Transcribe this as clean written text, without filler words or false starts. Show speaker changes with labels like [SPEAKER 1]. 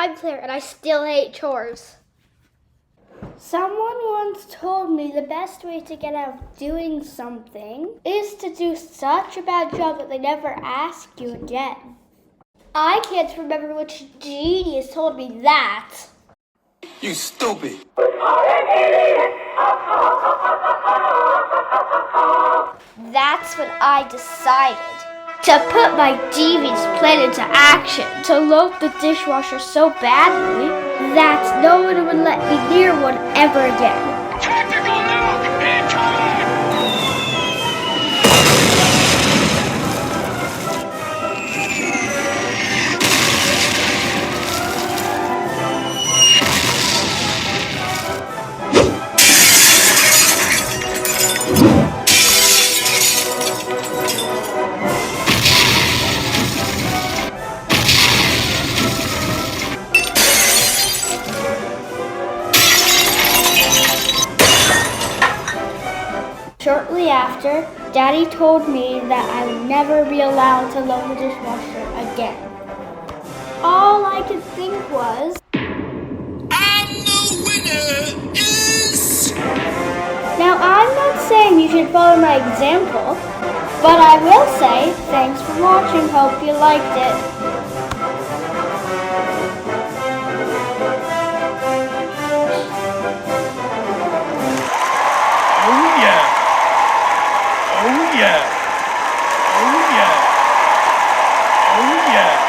[SPEAKER 1] I'm clear, and I still hate chores. Someone once told me the best way to get out of doing something is to do such a bad job that they never ask you again. I can't remember which genius told me that.
[SPEAKER 2] You stupid.
[SPEAKER 1] That's when I decided to put my devious plan into action, to load the dishwasher so badly that no one would let me near one ever again.
[SPEAKER 3] Tactical nuke incoming!
[SPEAKER 1] Shortly after, Daddy told me that I would never be allowed to load the dishwasher again. All I could think was,
[SPEAKER 2] And the winner is...
[SPEAKER 1] now I'm not saying you should follow my example, but I will say thanks for watching, hope you liked it.
[SPEAKER 3] Oh yeah! Oh yeah! Oh yeah! Oh yeah!